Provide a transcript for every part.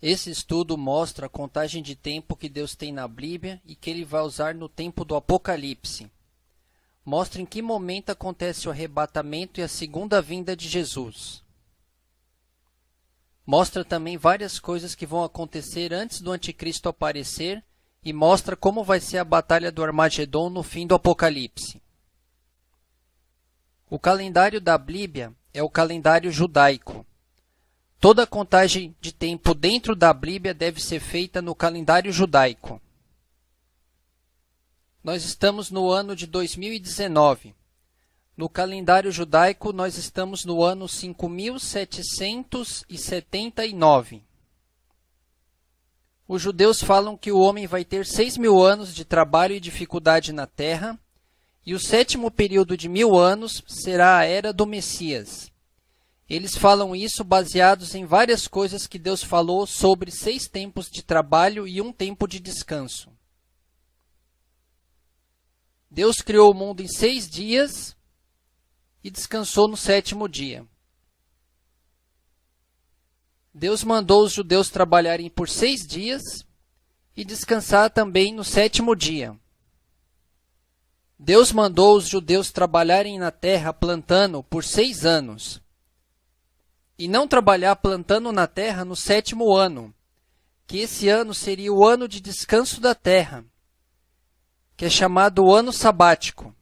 Esse estudo mostra a contagem de tempo que Deus tem na Bíblia e que Ele vai usar no tempo do Apocalipse. Mostra em que momento acontece o arrebatamento e a segunda vinda de Jesus. Mostra também várias coisas que vão acontecer antes do Anticristo aparecer e mostra como vai ser a batalha do Armagedon no fim do Apocalipse. O calendário da Bíblia é o calendário judaico. Toda a contagem de tempo dentro da Bíblia deve ser feita no calendário judaico. Nós estamos no ano de 2019. No calendário judaico, nós estamos no ano 5779. Os judeus falam que o homem vai ter 6.000 anos de trabalho e dificuldade na terra, e o sétimo período de 1.000 anos será a era do Messias. Eles falam isso baseados em várias coisas que Deus falou sobre 6 tempos de trabalho e 1 tempo de descanso. Deus criou o mundo em 6 dias e descansou no 7º dia. Deus mandou os judeus trabalharem por 6 dias e descansar também no 7º dia. Deus mandou os judeus trabalharem na terra plantando por 6 anos. E não trabalhar plantando na terra no 7º ano, que esse ano seria o ano de descanso da terra, que é chamado o ano sabático.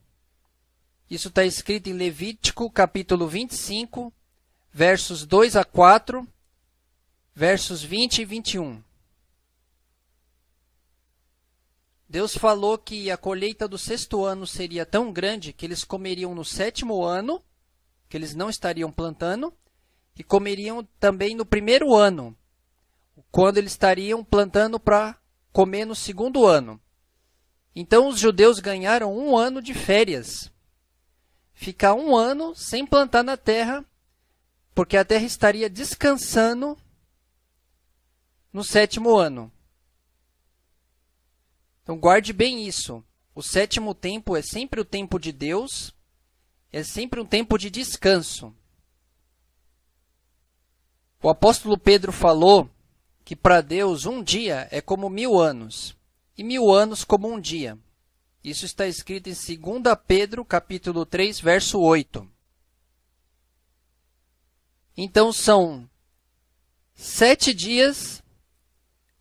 Isso está escrito em Levítico, capítulo 25, versos 2 a 4, versos 20 e 21. Deus falou que a colheita do 6º ano seria tão grande que eles comeriam no 7º ano, que eles não estariam plantando, e comeriam também no 1º ano, quando eles estariam plantando para comer no 2º ano. Então os judeus ganharam 1 ano de férias. Ficar 1 ano sem plantar na terra, porque a terra estaria descansando no 7º ano. Então guarde bem isso. O 7º tempo é sempre o tempo de Deus, é sempre um tempo de descanso. O apóstolo Pedro falou que para Deus 1 dia é como 1.000 anos, e 1.000 anos como 1 dia. Isso está escrito em 2 Pedro, capítulo 3, verso 8. Então são 7 dias,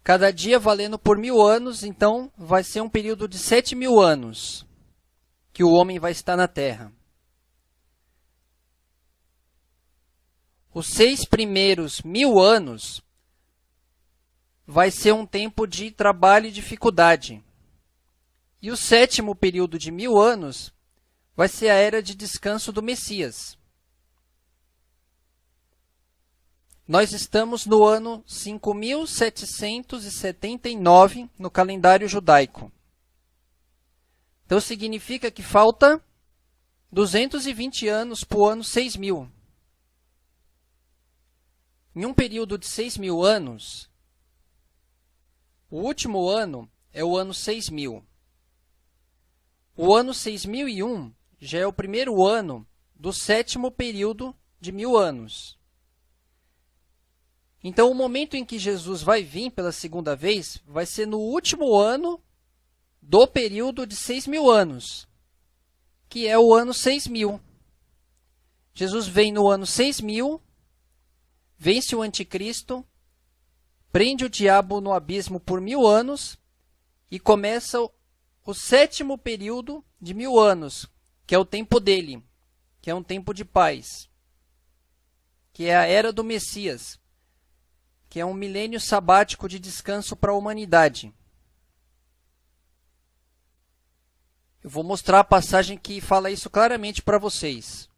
cada dia valendo por 1.000 anos, então vai ser um período de 7.000 anos que o homem vai estar na terra. Os 6 primeiros 1.000 anos vai ser um tempo de trabalho e dificuldade. E o 7º período de 1.000 anos vai ser a era de descanso do Messias. Nós estamos no ano 5.779 no calendário judaico. Então significa que falta 220 anos para o ano 6.000. Em um período de 6.000 anos, o último ano é o ano 6.000. O ano 6.001 já é o primeiro ano do 7º período de 1.000 anos. Então, o momento em que Jesus vai vir pela segunda vez vai ser no último ano do período de 6.000 anos, que é o ano 6.000. Jesus vem no ano 6.000, vence o anticristo, prende o diabo no abismo por 1.000 anos e começa o 7º período de 1.000 anos, que é o tempo dele, que é um tempo de paz, que é a era do Messias, que é um milênio sabático de descanso para a humanidade. Eu vou mostrar a passagem que fala isso claramente para vocês.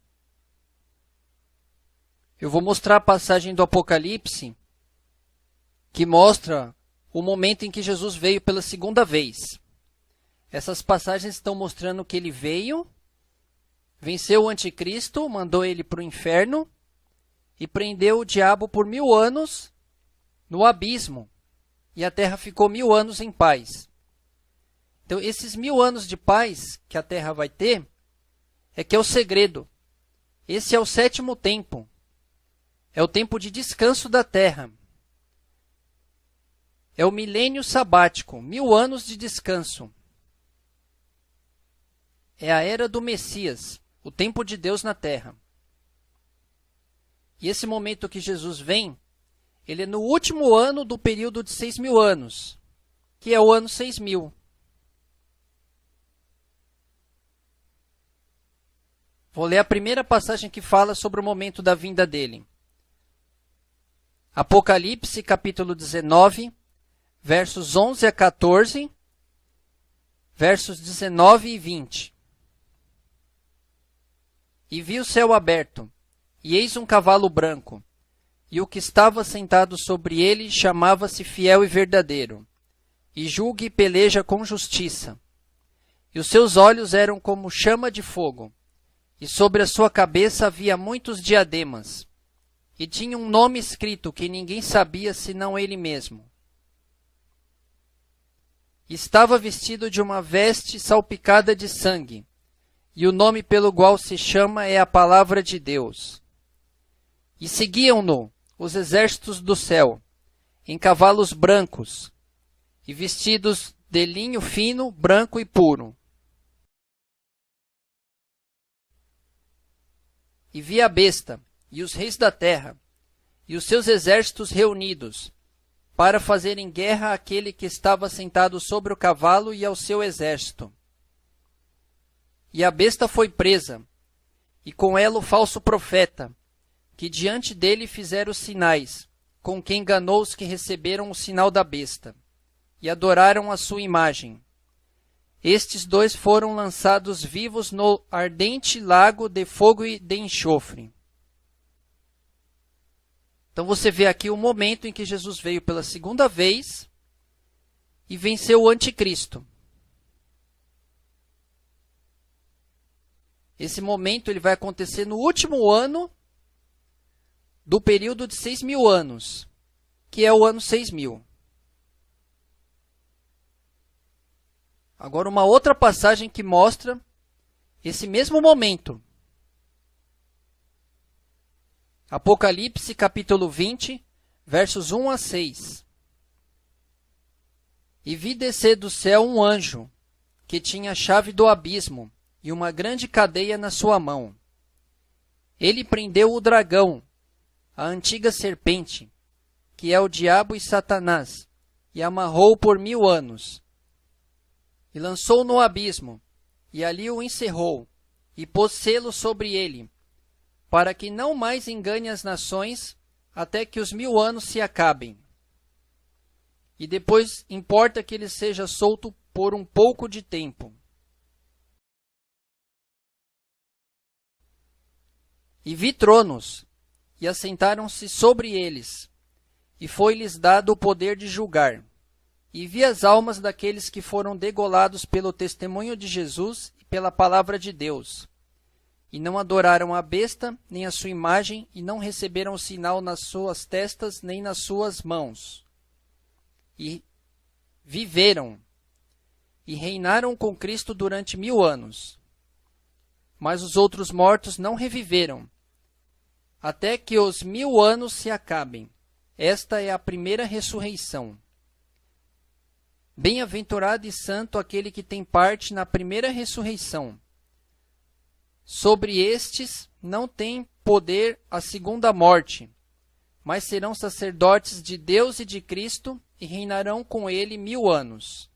Eu vou mostrar a passagem do Apocalipse que mostra o momento em que Jesus veio pela segunda vez. Essas passagens estão mostrando que ele veio, venceu o anticristo, mandou ele para o inferno e prendeu o diabo por 1.000 anos no abismo. E a terra ficou 1.000 anos em paz. Então, esses 1.000 anos de paz que a terra vai ter, é que é o segredo. Esse é o 7º tempo. É o tempo de descanso da terra. é o milênio sabático, 1000 anos de descanso. É a era do Messias, o tempo de Deus na terra. E esse momento que Jesus vem, ele é no último ano do período de 6.000 anos, que é o ano 6.000. Vou ler a primeira passagem que fala sobre o momento da vinda dele. Apocalipse, capítulo 19, versos 11 a 14, versos 19 e 20. E vi o céu aberto, e eis um cavalo branco, e o que estava sentado sobre ele chamava-se Fiel e Verdadeiro, e julga e peleja com justiça. E os seus olhos eram como chama de fogo, e sobre a sua cabeça havia muitos diademas, e tinha um nome escrito que ninguém sabia senão ele mesmo. Estava vestido de uma veste salpicada de sangue, e o nome pelo qual se chama é a Palavra de Deus. E seguiam-no os exércitos do céu, em cavalos brancos, e vestidos de linho fino, branco e puro. E vi a besta, e os reis da terra, e os seus exércitos reunidos, para fazerem guerra àquele que estava sentado sobre o cavalo e ao seu exército. E a besta foi presa, e com ela o falso profeta, que diante dele fizeram os sinais, com que enganou os que receberam o sinal da besta, e adoraram a sua imagem. Estes dois foram lançados vivos no ardente lago de fogo e de enxofre. Então você vê aqui o momento em que Jesus veio pela segunda vez e venceu o anticristo. Esse momento ele vai acontecer no último ano do período de 6.000 anos, que é o ano 6.000. Agora uma outra passagem que mostra esse mesmo momento. Apocalipse capítulo 20, versos 1 a 6. E vi descer do céu um anjo, que tinha a chave do abismo e uma grande cadeia na sua mão. Ele prendeu o dragão, a antiga serpente, que é o diabo e Satanás, e amarrou-o por 1000 anos. E lançou-o no abismo, e ali o encerrou, e pôs selo sobre ele, para que não mais engane as nações, até que os 1000 anos se acabem. E depois importa que ele seja solto por um pouco de tempo. E vi tronos, e assentaram-se sobre eles, e foi-lhes dado o poder de julgar. E vi as almas daqueles que foram degolados pelo testemunho de Jesus e pela palavra de Deus. E não adoraram a besta, nem a sua imagem, e não receberam o sinal nas suas testas, nem nas suas mãos. E viveram, e reinaram com Cristo durante 1000 anos. Mas os outros mortos não reviveram, até que os 1000 anos se acabem. Esta é a primeira ressurreição. Bem-aventurado e santo aquele que tem parte na primeira ressurreição. Sobre estes não tem poder a segunda morte, mas serão sacerdotes de Deus e de Cristo e reinarão com ele 1000 anos.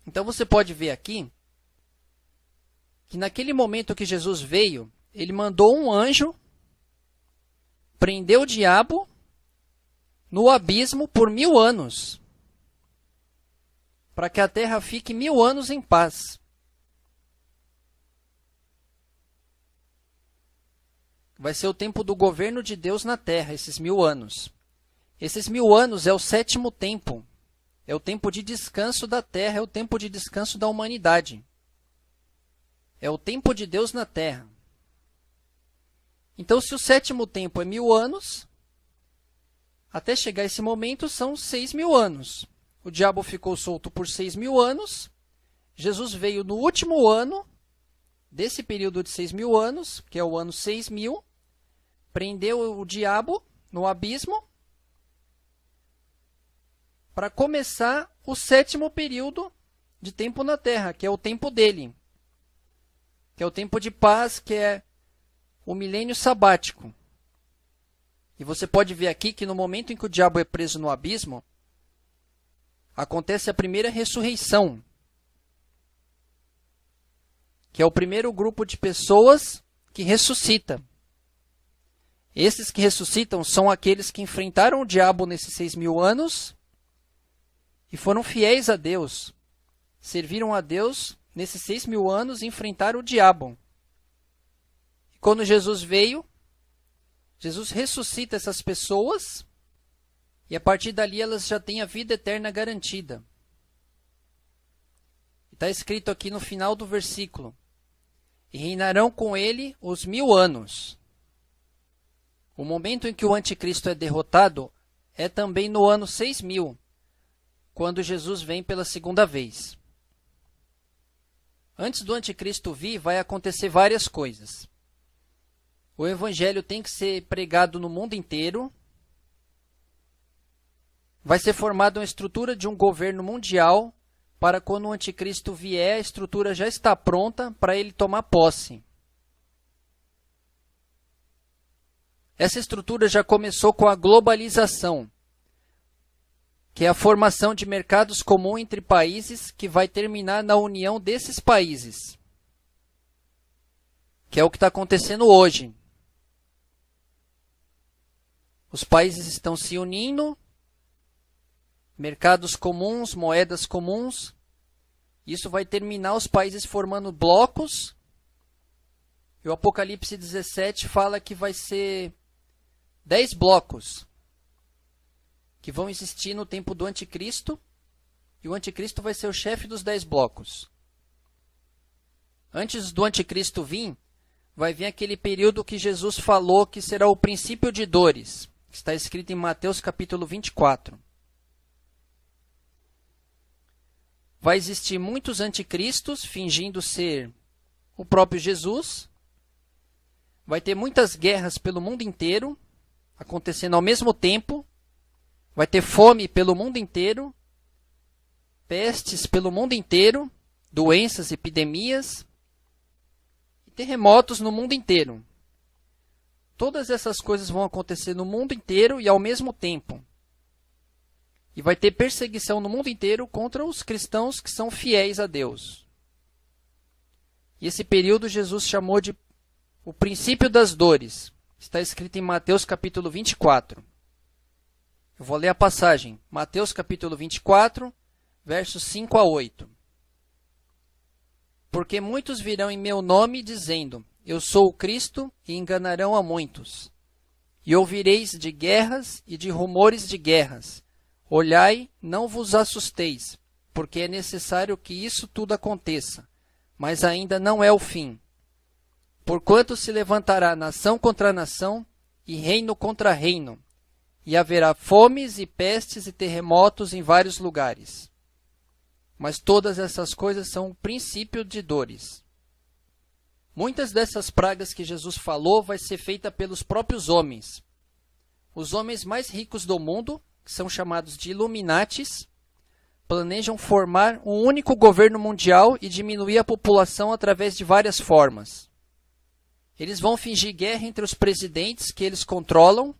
Então você pode ver aqui que naquele momento que Jesus veio, ele mandou um anjo, prendeu o diabo no abismo por 1000 anos, para que a terra fique 1000 anos em paz. Vai ser o tempo do governo de Deus na terra, esses 1000 anos. Esses 1000 anos é o 7º tempo, é o tempo de descanso da terra, é o tempo de descanso da humanidade. É o tempo de Deus na terra. Então, se o 7º tempo é 1000 anos, até chegar esse momento são 6.000 anos. O diabo ficou solto por 6.000 anos. Jesus veio no último ano desse período de 6.000 anos, que é o ano 6.000, prendeu o diabo no abismo para começar o 7º período de tempo na Terra, que é o tempo dele, que é o tempo de paz, que é o milênio sabático. E você pode ver aqui que no momento em que o diabo é preso no abismo, acontece a primeira ressurreição, que é o primeiro grupo de pessoas que ressuscita. Esses que ressuscitam são aqueles que enfrentaram o diabo nesses 6.000 anos e foram fiéis a Deus, serviram a Deus nesses 6.000 anos e enfrentaram o diabo. E quando Jesus veio, Jesus ressuscita essas pessoas e a partir dali elas já têm a vida eterna garantida. Está escrito aqui no final do versículo: e reinarão com ele os 1000 anos. O momento em que o anticristo é derrotado é também no ano 6.000, quando Jesus vem pela segunda vez. Antes do anticristo vir, vai acontecer várias coisas. O evangelho tem que ser pregado no mundo inteiro. Vai ser formada uma estrutura de um governo mundial para quando o anticristo vier, a estrutura já está pronta para ele tomar posse. Essa estrutura já começou com a globalização, que é a formação de mercados comuns entre países que vai terminar na união desses países, que é o que está acontecendo hoje. Os países estão se unindo, mercados comuns, moedas comuns. Isso vai terminar os países formando blocos. E o Apocalipse 17 fala que vai ser 10 blocos que vão existir no tempo do anticristo. E o anticristo vai ser o chefe dos 10 blocos. Antes do anticristo vir, vai vir aquele período que Jesus falou que será o princípio de dores, que está escrito em Mateus capítulo 24. Vai existir muitos anticristos fingindo ser o próprio Jesus. Vai ter muitas guerras pelo mundo inteiro, acontecendo ao mesmo tempo. Vai ter fome pelo mundo inteiro, pestes pelo mundo inteiro, doenças, epidemias e terremotos no mundo inteiro. Todas essas coisas vão acontecer no mundo inteiro e ao mesmo tempo. E vai ter perseguição no mundo inteiro contra os cristãos que são fiéis a Deus. E esse período Jesus chamou de o princípio das dores. Está escrito em Mateus capítulo 24. Eu vou ler a passagem. Mateus capítulo 24, versos 5 a 8. Porque muitos virão em meu nome dizendo, eu sou o Cristo, e enganarão a muitos. E ouvireis de guerras e de rumores de guerras. Olhai, não vos assusteis, porque é necessário que isso tudo aconteça, mas ainda não é o fim. Porquanto se levantará nação contra nação, e reino contra reino, e haverá fomes e pestes e terremotos em vários lugares. Mas todas essas coisas são o princípio de dores. Muitas dessas pragas que Jesus falou vai ser feita pelos próprios homens. Os homens mais ricos do mundo, que são chamados de Illuminatis, planejam formar um único governo mundial e diminuir a população através de várias formas. Eles vão fingir guerra entre os presidentes que eles controlam,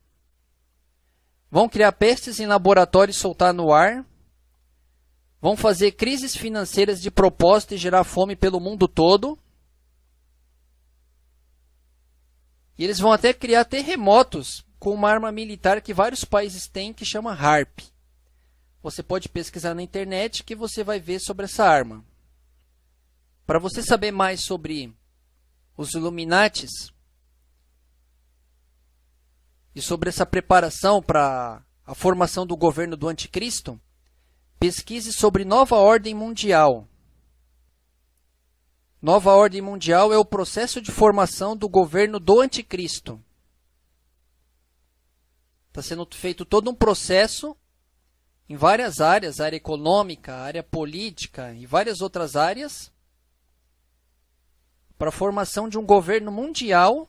vão criar pestes em laboratório e soltar no ar, vão fazer crises financeiras de propósito e gerar fome pelo mundo todo, e eles vão até criar terremotos com uma arma militar que vários países têm, que chama HAARP. Você pode pesquisar na internet que você vai ver sobre essa arma. Para você saber mais sobre os Illuminatis e sobre essa preparação para a formação do governo do anticristo, pesquise sobre Nova Ordem Mundial. Nova Ordem Mundial é o processo de formação do governo do anticristo. Está sendo feito todo um processo em várias áreas, área econômica, área política e várias outras áreas, para a formação de um governo mundial,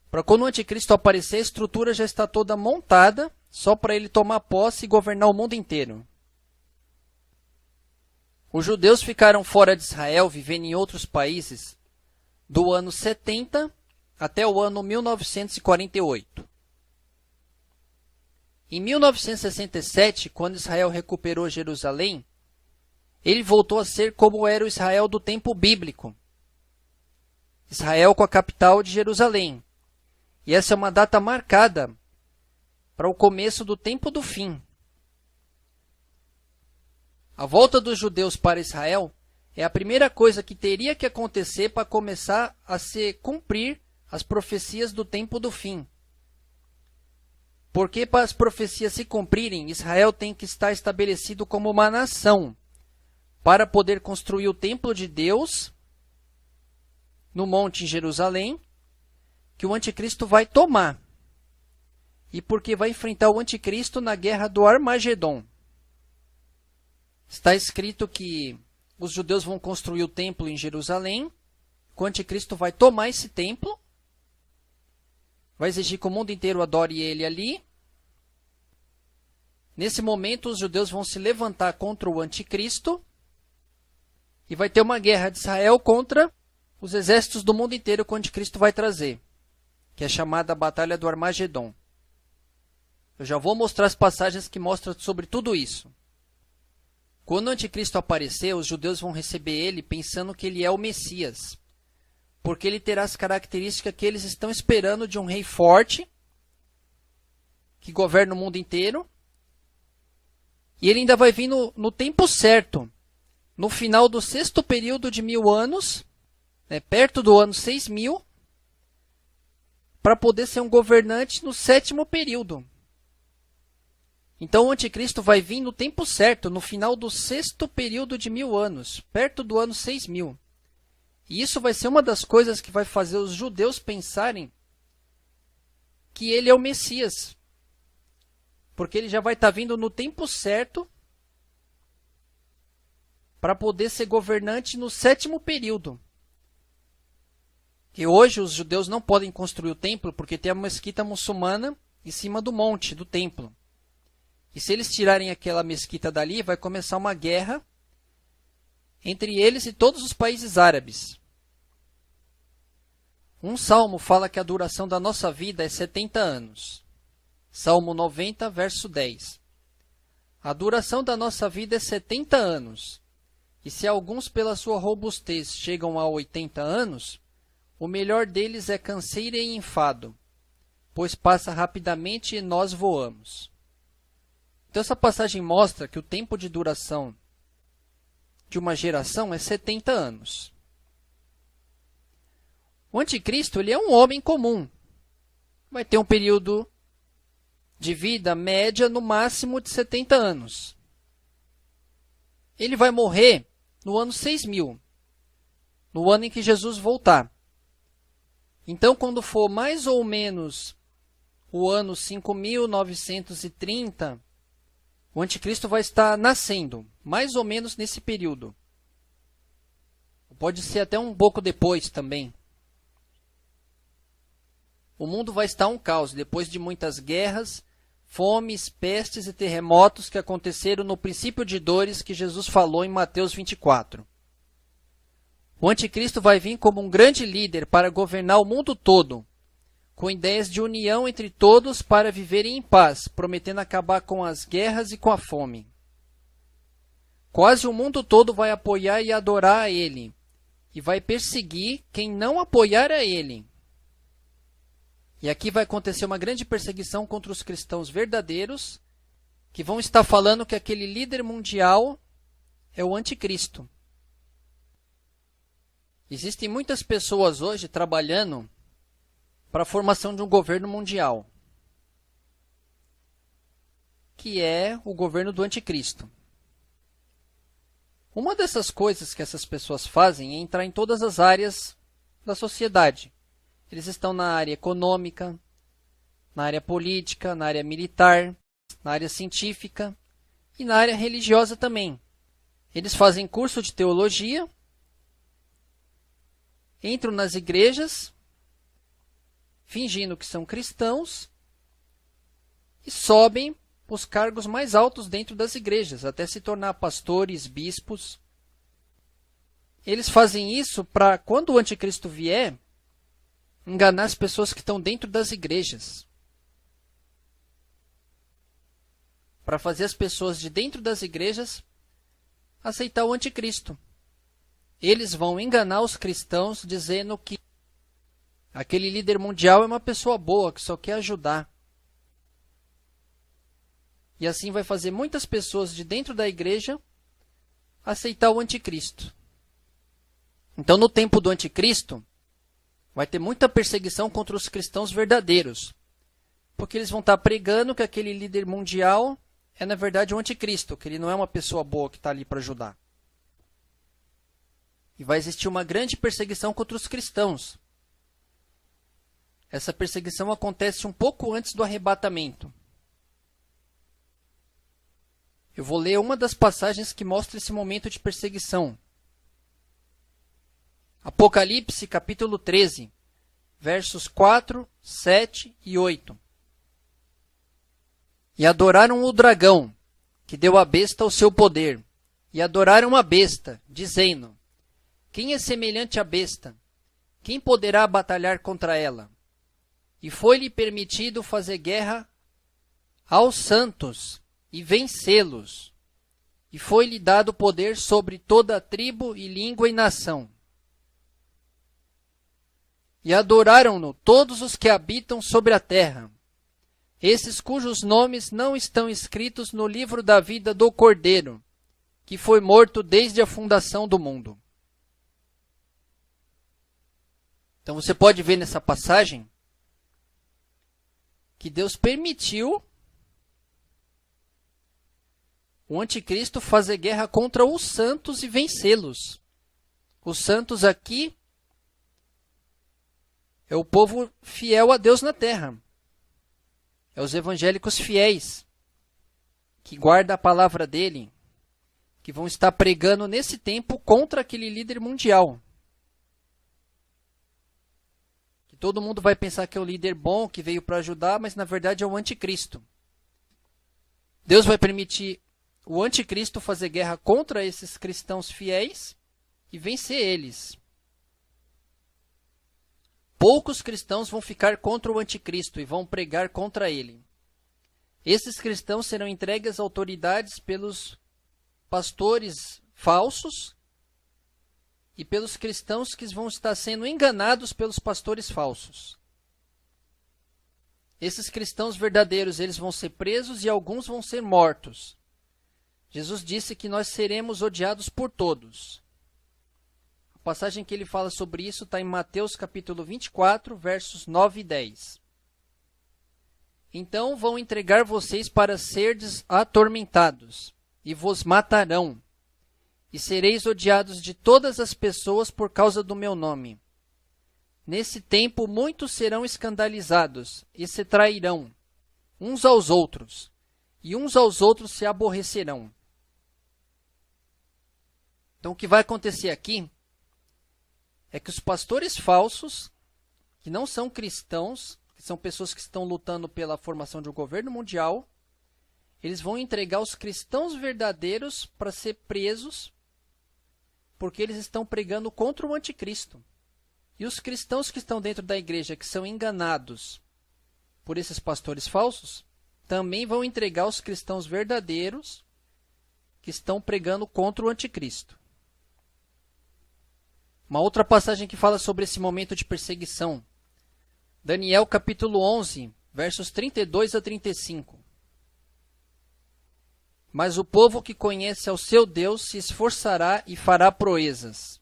para quando o anticristo aparecer, a estrutura já está toda montada, só para ele tomar posse e governar o mundo inteiro. Os judeus ficaram fora de Israel, vivendo em outros países, do ano 70 até o ano 1948. Em 1967, quando Israel recuperou Jerusalém, ele voltou a ser como era o Israel do tempo bíblico. Israel com a capital de Jerusalém. E essa é uma data marcada para o começo do tempo do fim. A volta dos judeus para Israel é a primeira coisa que teria que acontecer para começar a se cumprir as profecias do tempo do fim. Porque para as profecias se cumprirem, Israel tem que estar estabelecido como uma nação para poder construir o templo de Deus no monte em Jerusalém, que o anticristo vai tomar. E porque vai enfrentar o anticristo na guerra do Armagedon. Está escrito que os judeus vão construir o templo em Jerusalém, que o anticristo vai tomar esse templo, vai exigir que o mundo inteiro adore ele ali. Nesse momento, os judeus vão se levantar contra o anticristo e vai ter uma guerra de Israel contra os exércitos do mundo inteiro que o anticristo vai trazer, que é chamada a Batalha do Armagedon. Eu já vou mostrar as passagens que mostram sobre tudo isso. Quando o anticristo aparecer, os judeus vão receber ele pensando que ele é o Messias, porque ele terá as características que eles estão esperando de um rei forte, que governa o mundo inteiro, e ele ainda vai vir no tempo certo, no final do 6º período de 1000 anos, perto do ano 6000, para poder ser um governante no 7º período. Então o anticristo vai vir no tempo certo, no final do 6º período de 1000 anos, perto do ano 6000. E isso vai ser uma das coisas que vai fazer os judeus pensarem que ele é o Messias. Porque ele já vai estar vindo no tempo certo para poder ser governante no 7º período. Que hoje os judeus não podem construir o templo porque tem a mesquita muçulmana em cima do monte, do templo. E se eles tirarem aquela mesquita dali, vai começar uma guerra entre eles e todos os países árabes. Um salmo fala que a duração da nossa vida é 70 anos. Salmo 90, verso 10. A duração da nossa vida é 70 anos. E se alguns pela sua robustez chegam a 80 anos, o melhor deles é canseira e enfado, pois passa rapidamente e nós voamos. Então essa passagem mostra que o tempo de duração de uma geração é 70 anos. O anticristo ele é um homem comum. Vai ter um período de vida média no máximo de 70 anos. Ele vai morrer no ano 6000, no ano em que Jesus voltar. Então, quando for mais ou menos o ano 5930, o anticristo vai estar nascendo, mais ou menos nesse período. Pode ser até um pouco depois também. O mundo vai estar um caos, depois de muitas guerras, fomes, pestes e terremotos que aconteceram no princípio de dores que Jesus falou em Mateus 24. O anticristo vai vir como um grande líder para governar o mundo todo, com ideias de união entre todos para viverem em paz, prometendo acabar com as guerras e com a fome. Quase o mundo todo vai apoiar e adorar a ele, e vai perseguir quem não apoiar a ele. E aqui vai acontecer uma grande perseguição contra os cristãos verdadeiros, que vão estar falando que aquele líder mundial é o anticristo. Existem muitas pessoas hoje trabalhando para a formação de um governo mundial, que é o governo do anticristo. Uma dessas coisas que essas pessoas fazem é entrar em todas as áreas da sociedade. Eles estão na área econômica, na área política, na área militar, na área científica e na área religiosa também. Eles fazem curso de teologia, entram nas igrejas, fingindo que são cristãos, e sobem os cargos mais altos dentro das igrejas, até se tornar pastores, bispos. Eles fazem isso para, quando o anticristo vier, enganar as pessoas que estão dentro das igrejas. Para fazer as pessoas de dentro das igrejas aceitar o anticristo. Eles vão enganar os cristãos dizendo que aquele líder mundial é uma pessoa boa, que só quer ajudar. E assim vai fazer muitas pessoas de dentro da igreja aceitar o anticristo. Então, no tempo do anticristo, vai ter muita perseguição contra os cristãos verdadeiros. Porque eles vão estar pregando que aquele líder mundial é, na verdade, o anticristo, que ele não é uma pessoa boa que está ali para ajudar. E vai existir uma grande perseguição contra os cristãos. Essa perseguição acontece um pouco antes do arrebatamento. Eu vou ler uma das passagens que mostra esse momento de perseguição. Apocalipse, capítulo 13, versos 4, 7 e 8. E adoraram o dragão, que deu à besta o seu poder, e adoraram a besta, dizendo: quem é semelhante à besta? Quem poderá batalhar contra ela? E foi-lhe permitido fazer guerra aos santos e vencê-los. E foi-lhe dado poder sobre toda a tribo e língua e nação. E adoraram-no todos os que habitam sobre a terra, esses cujos nomes não estão escritos no livro da vida do Cordeiro, que foi morto desde a fundação do mundo. Então você pode ver nessa passagem que Deus permitiu o anticristo fazer guerra contra os santos e vencê-los. Os santos aqui é o povo fiel a Deus na terra. É os evangélicos fiéis, que guardam a palavra dele, que vão estar pregando nesse tempo contra aquele líder mundial. Que todo mundo vai pensar que é o líder bom, que veio para ajudar, mas na verdade é o anticristo. Deus vai permitir o anticristo fazer guerra contra esses cristãos fiéis e vencer eles. Poucos cristãos vão ficar contra o anticristo e vão pregar contra ele. Esses cristãos serão entregues às autoridades pelos pastores falsos e pelos cristãos que vão estar sendo enganados pelos pastores falsos. Esses cristãos verdadeiros, eles vão ser presos e alguns vão ser mortos. Jesus disse que nós seremos odiados por todos. A passagem que ele fala sobre isso está em Mateus capítulo 24, versos 9 e 10. Então vão entregar vocês para serdes atormentados, e vos matarão, e sereis odiados de todas as pessoas por causa do meu nome. Nesse tempo muitos serão escandalizados, e se trairão, uns aos outros, e uns aos outros se aborrecerão. Então o que vai acontecer aqui é que os pastores falsos, que não são cristãos, que são pessoas que estão lutando pela formação de um governo mundial, eles vão entregar os cristãos verdadeiros para ser presos, porque eles estão pregando contra o anticristo. E os cristãos que estão dentro da igreja, que são enganados por esses pastores falsos, também vão entregar os cristãos verdadeiros que estão pregando contra o anticristo. Uma outra passagem que fala sobre esse momento de perseguição. Daniel capítulo 11, versos 32 a 35. Mas o povo que conhece ao seu Deus se esforçará e fará proezas.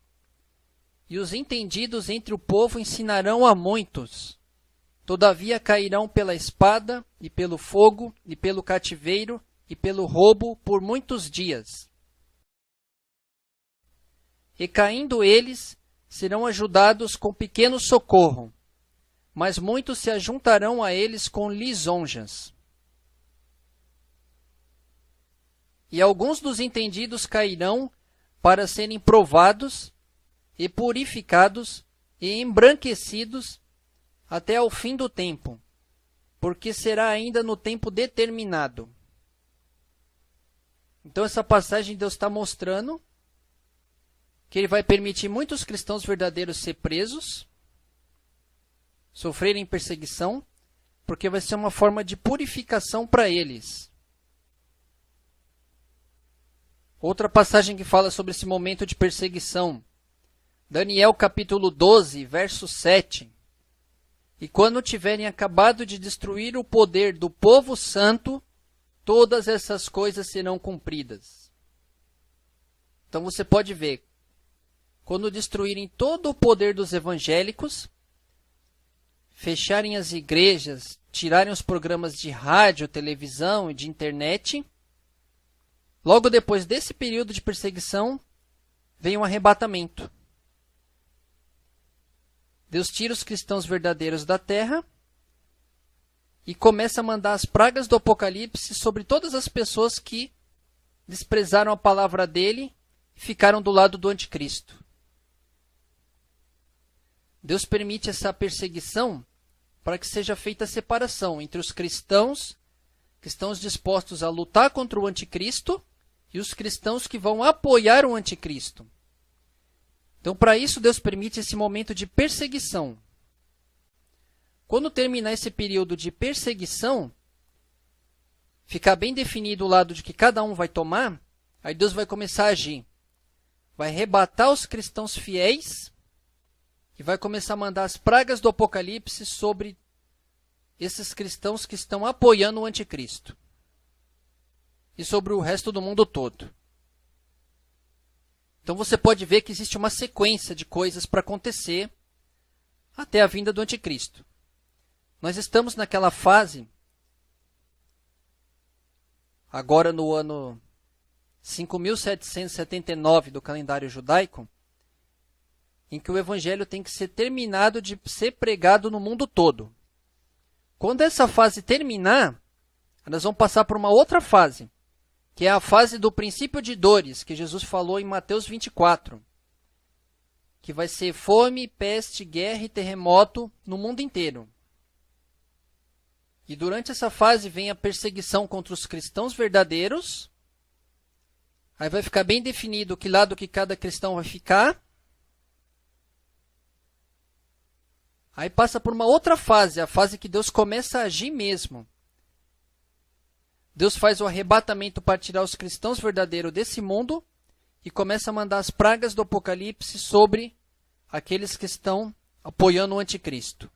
E os entendidos entre o povo ensinarão a muitos. Todavia cairão pela espada, e pelo fogo, e pelo cativeiro, e pelo roubo por muitos dias. E caindo eles, serão ajudados com pequeno socorro, mas muitos se ajuntarão a eles com lisonjas. E alguns dos entendidos cairão para serem provados, e purificados, e embranquecidos, até ao fim do tempo. porque será ainda no tempo determinado. Então essa passagem Deus está mostrando que Ele vai permitir muitos cristãos verdadeiros ser presos, sofrerem perseguição, porque vai ser uma forma de purificação para eles. Outra passagem que fala sobre esse momento de perseguição, Daniel capítulo 12, verso 7. E quando tiverem acabado de destruir o poder do povo santo, todas essas coisas serão cumpridas. Então você pode ver, quando destruírem todo o poder dos evangélicos, fecharem as igrejas, tirarem os programas de rádio, televisão e de internet, logo depois desse período de perseguição, vem um arrebatamento. Deus tira os cristãos verdadeiros da terra e começa a mandar as pragas do Apocalipse sobre todas as pessoas que desprezaram a palavra dele e ficaram do lado do anticristo. Deus permite essa perseguição para que seja feita a separação entre os cristãos que estão dispostos a lutar contra o anticristo e os cristãos que vão apoiar o anticristo. Então, para isso, Deus permite esse momento de perseguição. Quando terminar esse período de perseguição, ficar bem definido o lado de que cada um vai tomar, aí Deus vai começar a agir. Vai arrebatar os cristãos fiéis e vai começar a mandar as pragas do Apocalipse sobre esses cristãos que estão apoiando o anticristo. E sobre o resto do mundo todo. Então você pode ver que existe uma sequência de coisas para acontecer até a vinda do anticristo. Nós estamos naquela fase, agora no ano 5.779 do calendário judaico, em que o evangelho tem que ser terminado de ser pregado no mundo todo. Quando essa fase terminar, nós vamos passar por uma outra fase, que é a fase do princípio de dores, que Jesus falou em Mateus 24, que vai ser fome, peste, guerra e terremoto no mundo inteiro. E durante essa fase vem a perseguição contra os cristãos verdadeiros, aí vai ficar bem definido que lado que cada cristão vai ficar. Aí passa por uma outra fase, a fase que Deus começa a agir mesmo. Deus faz o arrebatamento para tirar os cristãos verdadeiros desse mundo e começa a mandar as pragas do Apocalipse sobre aqueles que estão apoiando o anticristo.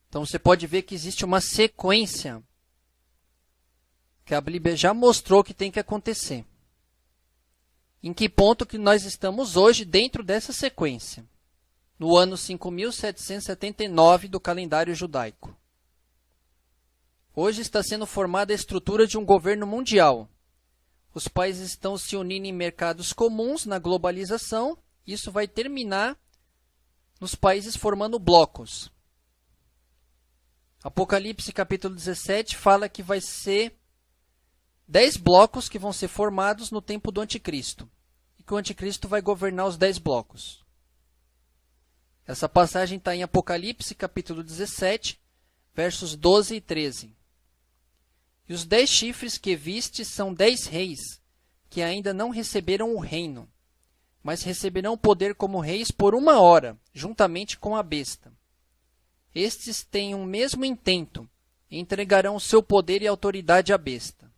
Então você pode ver que existe uma sequência que a Bíblia já mostrou que tem que acontecer. Em que ponto que nós estamos hoje dentro dessa sequência? No ano 5.779 do calendário judaico. Hoje está sendo formada a estrutura de um governo mundial. Os países estão se unindo em mercados comuns na globalização. Isso vai terminar nos países formando blocos. Apocalipse capítulo 17 fala que vai ser 10 blocos que vão ser formados no tempo do anticristo. E que o anticristo vai governar os 10 blocos. Essa passagem está em Apocalipse capítulo 17, versos 12 e 13. E os 10 chifres que viste são 10 reis, que ainda não receberam o reino, mas receberão poder como reis por 1 hora, juntamente com a besta. Estes têm o mesmo intento, e entregarão o seu poder e autoridade à besta.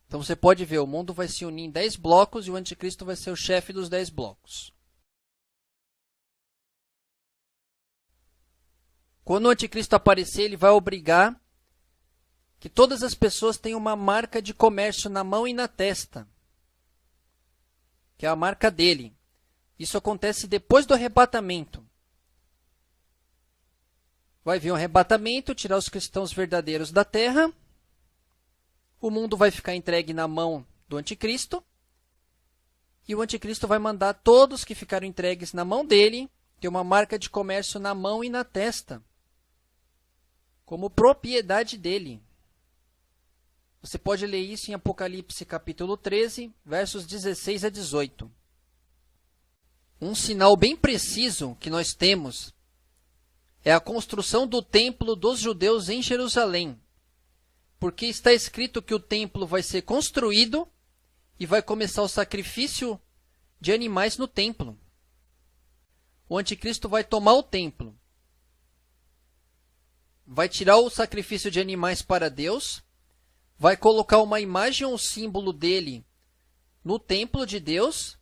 Então você pode ver, o mundo vai se unir em 10 blocos e o anticristo vai ser o chefe dos 10 blocos. Quando o anticristo aparecer, ele vai obrigar que todas as pessoas tenham uma marca de comércio na mão e na testa, que é a marca dele. Isso acontece depois do arrebatamento. Vai vir um arrebatamento, tirar os cristãos verdadeiros da terra, o mundo vai ficar entregue na mão do anticristo, e o anticristo vai mandar todos que ficaram entregues na mão dele ter uma marca de comércio na mão e na testa, como propriedade dele. Você pode ler isso em Apocalipse capítulo 13, versos 16 a 18. Um sinal bem preciso que nós temos é a construção do templo dos judeus em Jerusalém. Porque está escrito que o templo vai ser construído e vai começar o sacrifício de animais no templo. O anticristo vai tomar o templo, vai tirar o sacrifício de animais para Deus, vai colocar uma imagem ou um símbolo dele no templo de Deus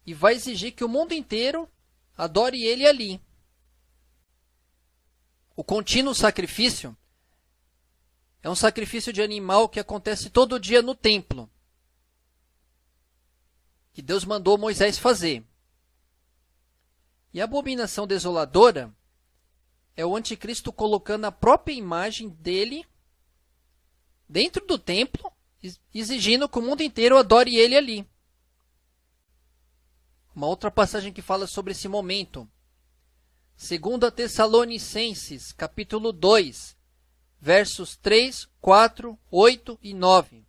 e vai exigir que o mundo inteiro adore ele ali. O contínuo sacrifício é um sacrifício de animal que acontece todo dia no templo, que Deus mandou Moisés fazer. E a abominação desoladora é o anticristo colocando a própria imagem dele dentro do templo, exigindo que o mundo inteiro adore ele ali. Uma outra passagem que fala sobre esse momento. 2 Tessalonicenses, capítulo 2, versos 3, 4, 8 e 9.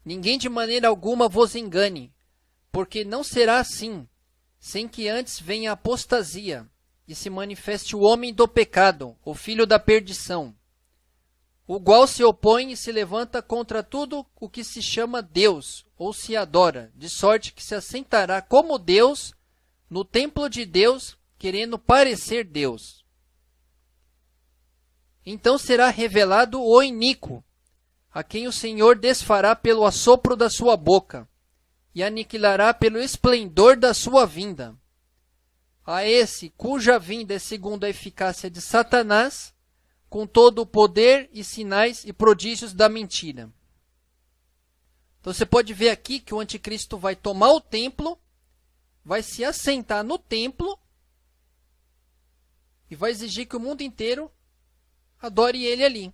Ninguém de maneira alguma vos engane, porque não será assim, sem que antes venha a apostasia, e se manifeste o homem do pecado, o filho da perdição, o qual se opõe e se levanta contra tudo o que se chama Deus, ou se adora, de sorte que se assentará como Deus no templo de Deus, querendo parecer Deus. Então será revelado o iníquo, a quem o Senhor desfará pelo assopro da sua boca, e aniquilará pelo esplendor da sua vinda. A esse, cuja vinda é segundo a eficácia de Satanás, com todo o poder e sinais e prodígios da mentira. Então você pode ver aqui que o anticristo vai tomar o templo, vai se assentar no templo e vai exigir que o mundo inteiro adore ele ali.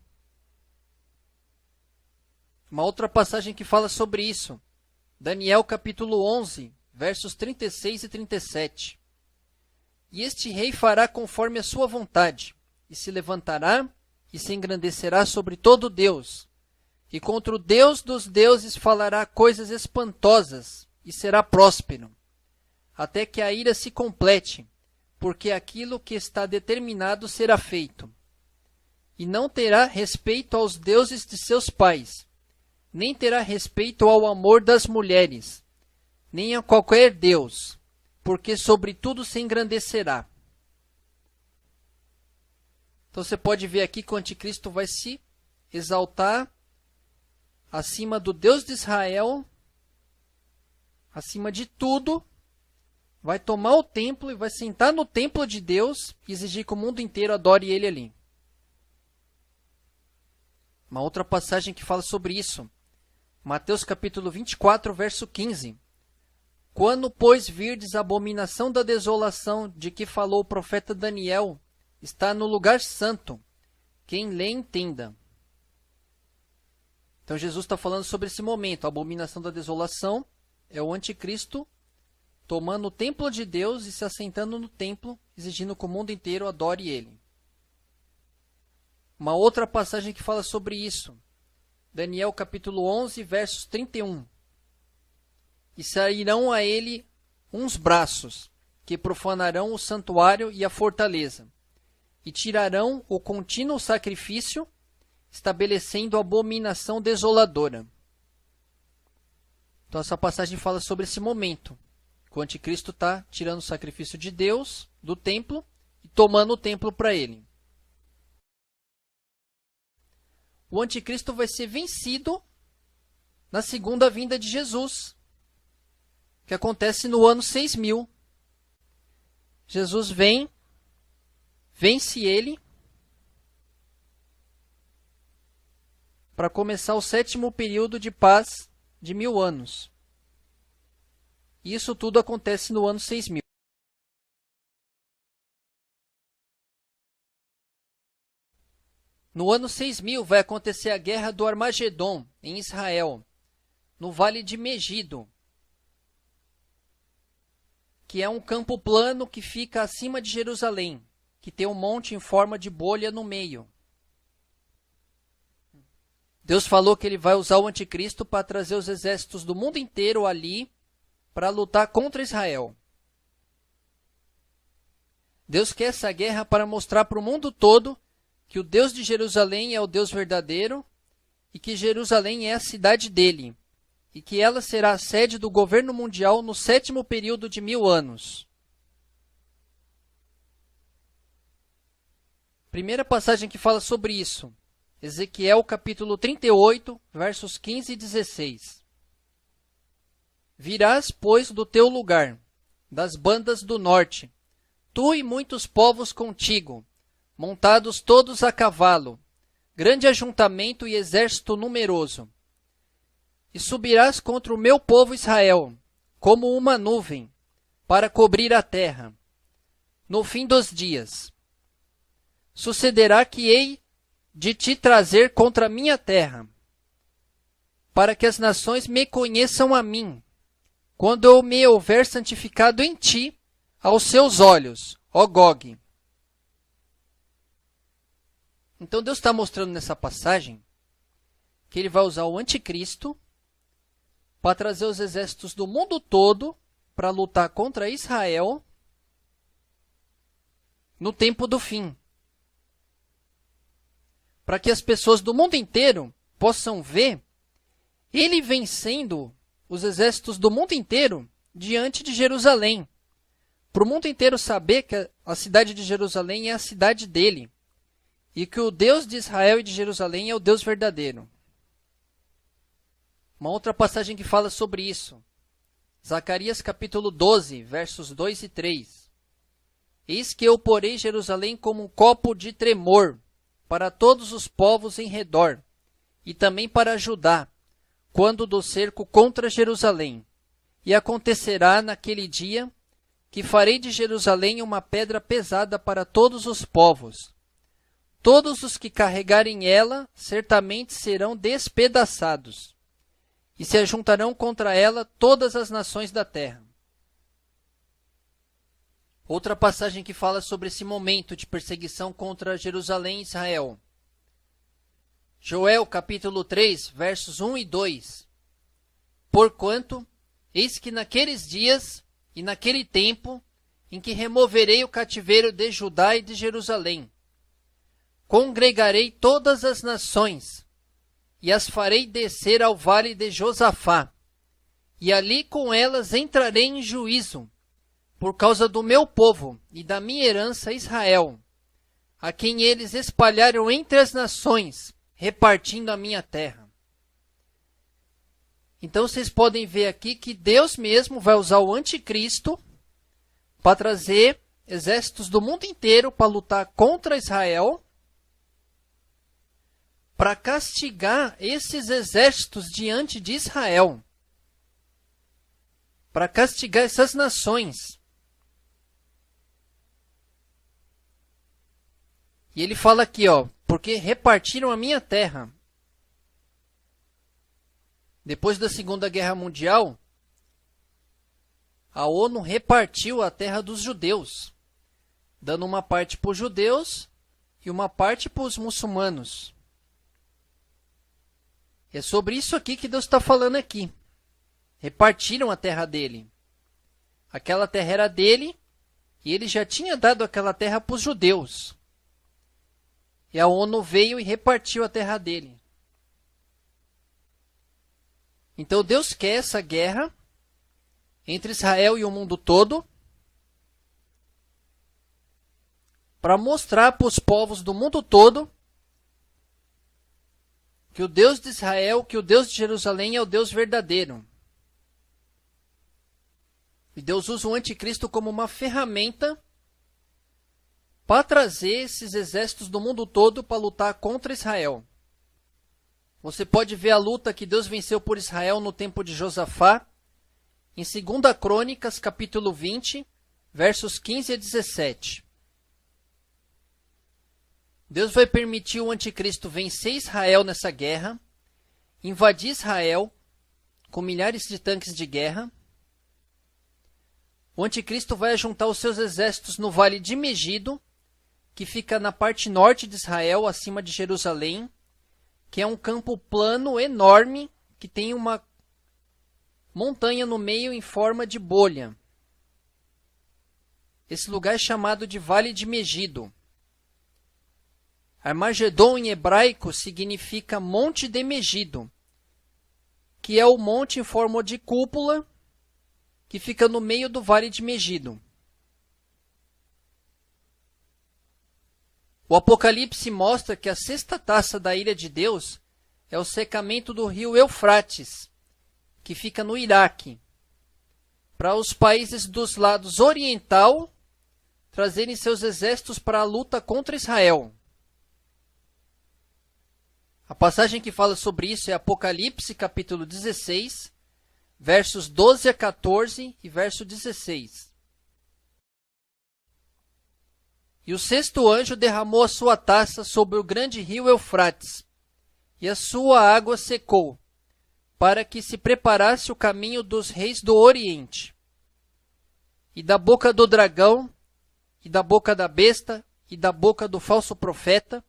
Uma outra passagem que fala sobre isso. Daniel capítulo 11, versos 36 e 37. E este rei fará conforme a sua vontade, e se levantará e se engrandecerá sobre todo Deus, e contra o Deus dos deuses falará coisas espantosas, e será próspero, até que a ira se complete, porque aquilo que está determinado será feito. E não terá respeito aos deuses de seus pais, nem terá respeito ao amor das mulheres, nem a qualquer deus, porque sobre tudo se engrandecerá. Então você pode ver aqui que o anticristo vai se exaltar acima do Deus de Israel, acima de tudo, vai tomar o templo e vai sentar no templo de Deus e exigir que o mundo inteiro adore ele ali. Uma outra passagem que fala sobre isso. Mateus capítulo 24, verso 15. Quando, pois, virdes a abominação da desolação de que falou o profeta Daniel, está no lugar santo. Quem lê, entenda. Então Jesus está falando sobre esse momento. A abominação da desolação é o anticristo tomando o templo de Deus e se assentando no templo, exigindo que o mundo inteiro adore ele. Uma outra passagem que fala sobre isso. Daniel capítulo 11, versos 31. E sairão a ele uns braços, que profanarão o santuário e a fortaleza, e tirarão o contínuo sacrifício, estabelecendo a abominação desoladora. Então essa passagem fala sobre esse momento. O anticristo está tirando o sacrifício de Deus do templo e tomando o templo para ele. O anticristo vai ser vencido na segunda vinda de Jesus, que acontece no ano 6000. Jesus vem, vence ele, para começar o 7º período de paz de 1000 anos. Isso tudo acontece no ano 6000. No ano 6000 vai acontecer a Guerra do Armagedon, em Israel, no Vale de Megido, que é um campo plano que fica acima de Jerusalém, que tem um monte em forma de bolha no meio. Deus falou que ele vai usar o anticristo para trazer os exércitos do mundo inteiro ali para lutar contra Israel. Deus quer essa guerra para mostrar para o mundo todo que o Deus de Jerusalém é o Deus verdadeiro e que Jerusalém é a cidade dele, e que ela será a sede do governo mundial no 7º período de 1000 anos. Primeira passagem que fala sobre isso, Ezequiel capítulo 38, versos 15 e 16. Virás, pois, do teu lugar, das bandas do norte, tu e muitos povos contigo, montados todos a cavalo, grande ajuntamento e exército numeroso. E subirás contra o meu povo Israel, como uma nuvem, para cobrir a terra. No fim dos dias, sucederá que hei de te trazer contra a minha terra, para que as nações me conheçam a mim, quando eu me houver santificado em ti, aos seus olhos, ó Gog. Então Deus está mostrando nessa passagem que ele vai usar o anticristo para trazer os exércitos do mundo todo para lutar contra Israel no tempo do fim. Para que as pessoas do mundo inteiro possam ver ele vencendo os exércitos do mundo inteiro diante de Jerusalém. Para o mundo inteiro saber que a cidade de Jerusalém é a cidade dele. E que o Deus de Israel e de Jerusalém é o Deus verdadeiro. Uma outra passagem que fala sobre isso. Zacarias capítulo 12, versos 2 e 3. Eis que eu porei Jerusalém como um copo de tremor para todos os povos em redor, e também para Judá, quando do cerco contra Jerusalém. E acontecerá naquele dia que farei de Jerusalém uma pedra pesada para todos os povos. Todos os que carregarem ela certamente serão despedaçados, e se ajuntarão contra ela todas as nações da terra. Outra passagem que fala sobre esse momento de perseguição contra Jerusalém e Israel. Joel capítulo 3, versos 1 e 2. Porquanto, eis que naqueles dias e naquele tempo em que removerei o cativeiro de Judá e de Jerusalém, congregarei todas as nações, e as farei descer ao vale de Josafá, e ali com elas entrarei em juízo, por causa do meu povo e da minha herança Israel, a quem eles espalharam entre as nações, repartindo a minha terra. Então vocês podem ver aqui que Deus mesmo vai usar o anticristo para trazer exércitos do mundo inteiro para lutar contra Israel, para castigar esses exércitos diante de Israel, para castigar essas nações. E ele fala aqui, porque repartiram a minha terra. Depois da Segunda Guerra Mundial, a ONU repartiu a terra dos judeus, dando uma parte para os judeus e uma parte para os muçulmanos. É sobre isso aqui que Deus está falando aqui. Repartiram a terra dele. Aquela terra era dele e ele já tinha dado aquela terra para os judeus. E a ONU veio e repartiu a terra dele. Então Deus quer essa guerra entre Israel e o mundo todo para mostrar para os povos do mundo todo que o Deus de Israel, que o Deus de Jerusalém é o Deus verdadeiro. E Deus usa o anticristo como uma ferramenta para trazer esses exércitos do mundo todo para lutar contra Israel. Você pode ver a luta que Deus venceu por Israel no tempo de Josafá, em 2 Crônicas, capítulo 20, versos 15 a 17. Deus vai permitir o anticristo vencer Israel nessa guerra, invadir Israel com milhares de tanques de guerra. O anticristo vai juntar os seus exércitos no vale de Megido, que fica na parte norte de Israel, acima de Jerusalém, que é um campo plano enorme, que tem uma montanha no meio em forma de bolha. Esse lugar é chamado de Vale de Megido. Armagedon em hebraico significa Monte de Megido, que é o monte em forma de cúpula que fica no meio do Vale de Megido. O Apocalipse mostra que a sexta taça da ira de Deus é o secamento do rio Eufrates, que fica no Iraque, para os países dos lados oriental trazerem seus exércitos para a luta contra Israel. A passagem que fala sobre isso é Apocalipse, capítulo 16, versos 12 a 14 e verso 16. E o sexto anjo derramou a sua taça sobre o grande rio Eufrates, e a sua água secou, para que se preparasse o caminho dos reis do Oriente. E da boca do dragão, e da boca da besta, e da boca do falso profeta,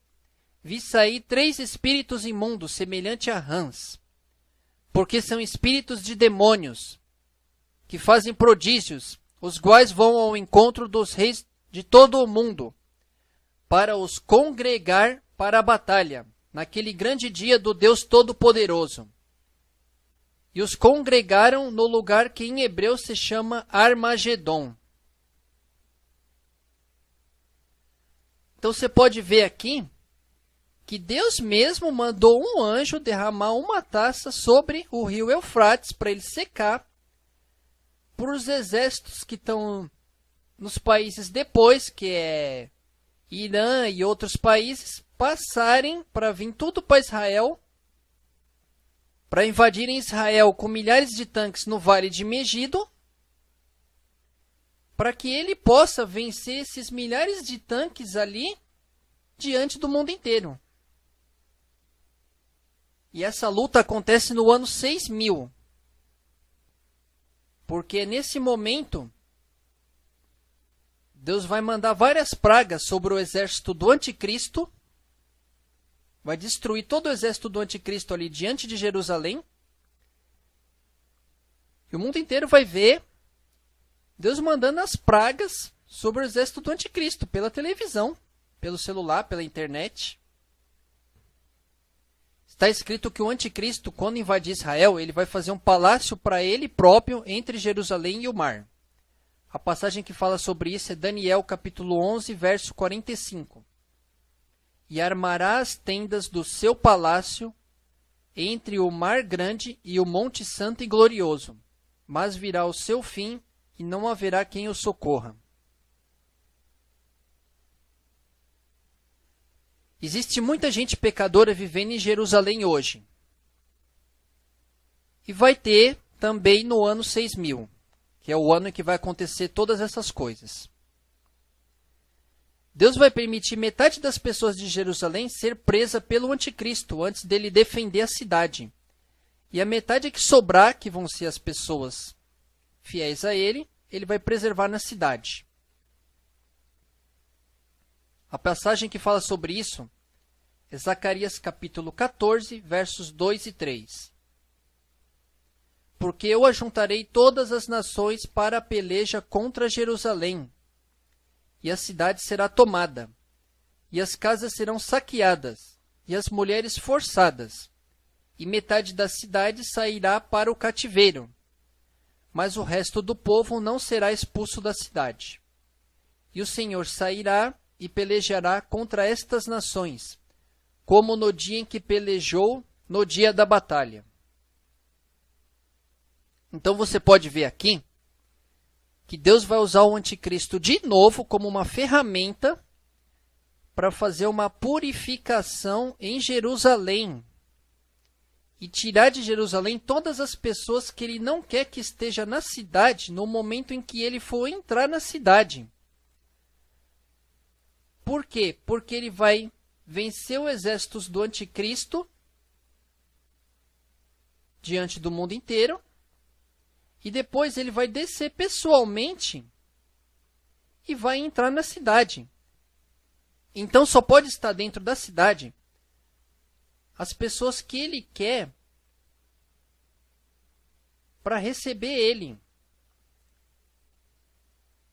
vi sair 3 espíritos imundos, semelhante a rãs, porque são espíritos de demônios, que fazem prodígios, os quais vão ao encontro dos reis de todo o mundo, para os congregar para a batalha, naquele grande dia do Deus Todo-Poderoso. E os congregaram no lugar que em hebreu se chama Armagedon. Então você pode ver aqui que Deus mesmo mandou um anjo derramar uma taça sobre o rio Eufrates para ele secar, para os exércitos que estão nos países depois, que é Irã e outros países, passarem para vir tudo para Israel, para invadirem Israel com milhares de tanques no Vale de Megido, para que ele possa vencer esses milhares de tanques ali diante do mundo inteiro. E essa luta acontece no ano 6000. Porque nesse momento, Deus vai mandar várias pragas sobre o exército do anticristo. Vai destruir todo o exército do anticristo ali diante de Jerusalém. E o mundo inteiro vai ver Deus mandando as pragas sobre o exército do anticristo pela televisão, pelo celular, pela internet. Está escrito que o anticristo, quando invadir Israel, ele vai fazer um palácio para ele próprio entre Jerusalém e o mar. A passagem que fala sobre isso é Daniel capítulo 11, verso 45. E armará as tendas do seu palácio entre o mar grande e o monte santo e glorioso, mas virá o seu fim e não haverá quem o socorra. Existe muita gente pecadora vivendo em Jerusalém hoje. E vai ter também no ano 6000, que é o ano em que vai acontecer todas essas coisas. Deus vai permitir metade das pessoas de Jerusalém ser presa pelo anticristo antes dele defender a cidade. E a metade que sobrar, que vão ser as pessoas fiéis a ele, ele vai preservar na cidade. A passagem que fala sobre isso é Zacarias capítulo 14, versos 2 e 3. Porque eu ajuntarei todas as nações para a peleja contra Jerusalém, e a cidade será tomada, e as casas serão saqueadas, e as mulheres forçadas, e metade da cidade sairá para o cativeiro, mas o resto do povo não será expulso da cidade. E o Senhor sairá e pelejará contra estas nações, como no dia em que pelejou no dia da batalha. Então você pode ver aqui que Deus vai usar o anticristo de novo como uma ferramenta para fazer uma purificação em Jerusalém e tirar de Jerusalém todas as pessoas que ele não quer que esteja na cidade no momento em que ele for entrar na cidade. Por quê? Porque ele vai vencer os exércitos do anticristo diante do mundo inteiro e depois ele vai descer pessoalmente e vai entrar na cidade. Então só pode estar dentro da cidade as pessoas que ele quer para receber ele.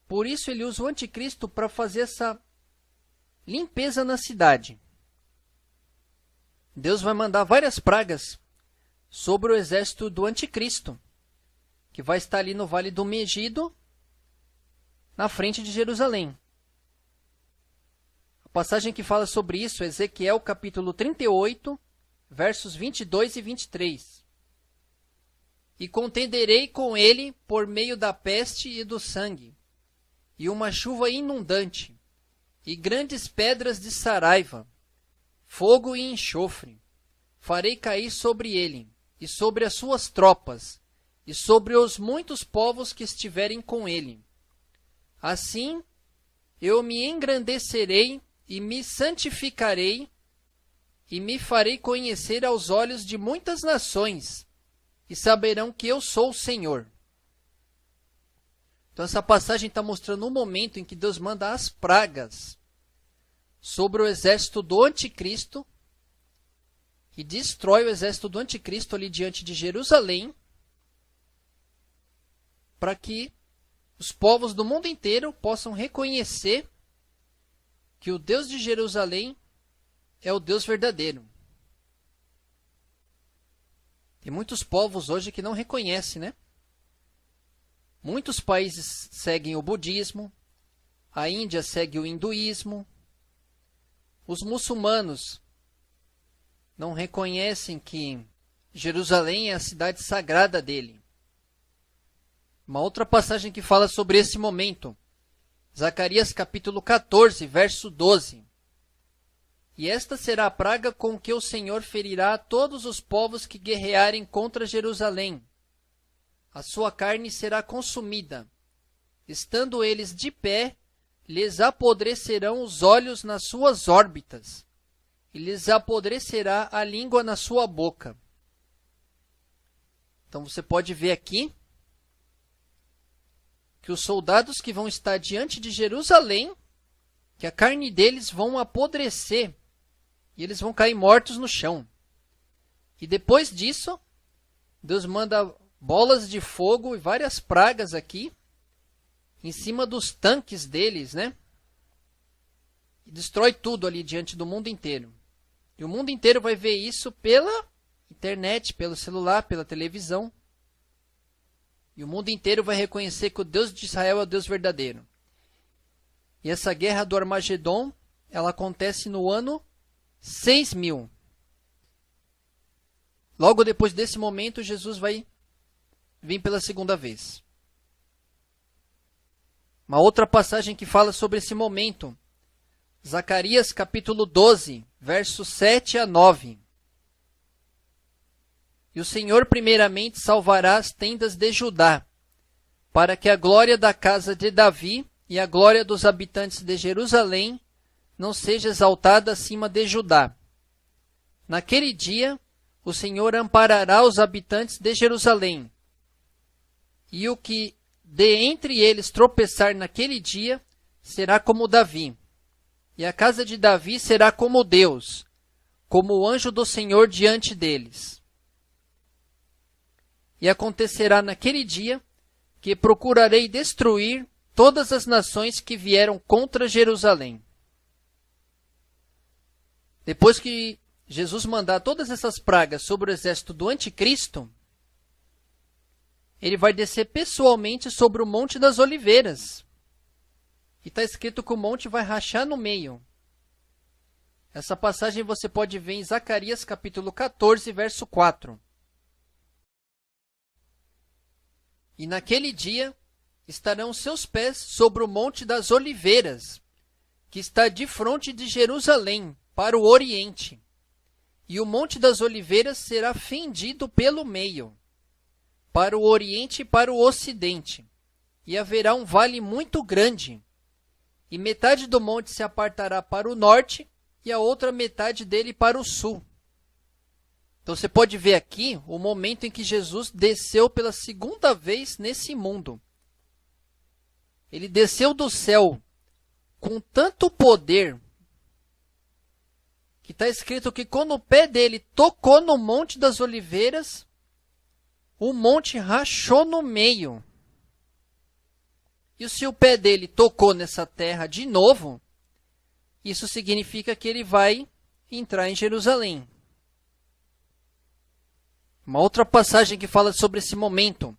Por isso ele usa o anticristo para fazer essa limpeza na cidade. Deus vai mandar várias pragas sobre o exército do anticristo, que vai estar ali no Vale do Megido, na frente de Jerusalém. A passagem que fala sobre isso é Ezequiel capítulo 38, versos 22 e 23. E contenderei com ele por meio da peste e do sangue, e uma chuva inundante, e grandes pedras de saraiva, fogo e enxofre. Farei cair sobre ele, e sobre as suas tropas, e sobre os muitos povos que estiverem com ele. Assim, eu me engrandecerei e me santificarei, e me farei conhecer aos olhos de muitas nações, e saberão que eu sou o Senhor. Então essa passagem está mostrando um momento em que Deus manda as pragas sobre o exército do anticristo e destrói o exército do anticristo ali diante de Jerusalém, para que os povos do mundo inteiro possam reconhecer que o Deus de Jerusalém é o Deus verdadeiro. Tem muitos povos hoje que não reconhecem, né? Muitos países seguem o budismo, a Índia segue o hinduísmo, os muçulmanos não reconhecem que Jerusalém é a cidade sagrada dele. Uma outra passagem que fala sobre esse momento, Zacarias capítulo 14, verso 12. E esta será a praga com que o Senhor ferirá a todos os povos que guerrearem contra Jerusalém. A sua carne será consumida. Estando eles de pé, lhes apodrecerão os olhos nas suas órbitas, e lhes apodrecerá a língua na sua boca. Então você pode ver aqui que os soldados que vão estar diante de Jerusalém, que a carne deles vão apodrecer, e eles vão cair mortos no chão. E depois disso, Deus manda bolas de fogo e várias pragas aqui, em cima dos tanques deles, né? E destrói tudo ali diante do mundo inteiro. E o mundo inteiro vai ver isso pela internet, pelo celular, pela televisão. E o mundo inteiro vai reconhecer que o Deus de Israel é o Deus verdadeiro. E essa guerra do Armagedon, ela acontece no ano 6000. Logo depois desse momento, Jesus vai vir pela segunda vez. Uma outra passagem que fala sobre esse momento, Zacarias capítulo 12, versos 7 a 9. E o Senhor primeiramente salvará as tendas de Judá, para que a glória da casa de Davi e a glória dos habitantes de Jerusalém não seja exaltada acima de Judá. Naquele dia, o Senhor amparará os habitantes de Jerusalém, e o que de entre eles tropeçar naquele dia será como Davi, e a casa de Davi será como Deus, como o anjo do Senhor diante deles. E acontecerá naquele dia que procurarei destruir todas as nações que vieram contra Jerusalém. Depois que Jesus mandar todas essas pragas sobre o exército do anticristo, ele vai descer pessoalmente sobre o Monte das Oliveiras. E está escrito que o monte vai rachar no meio. Essa passagem você pode ver em Zacarias capítulo 14, verso 4. E naquele dia estarão seus pés sobre o Monte das Oliveiras, que está de frente de Jerusalém, para o oriente. E o Monte das Oliveiras será fendido pelo meio, para o oriente e para o ocidente. E haverá um vale muito grande, e metade do monte se apartará para o norte, e a outra metade dele para o sul. Então você pode ver aqui o momento em que Jesus desceu pela segunda vez nesse mundo. Ele desceu do céu com tanto poder, que está escrito que quando o pé dele tocou no Monte das Oliveiras, o monte rachou no meio. E se o pé dele tocou nessa terra de novo, isso significa que ele vai entrar em Jerusalém. Uma outra passagem que fala sobre esse momento.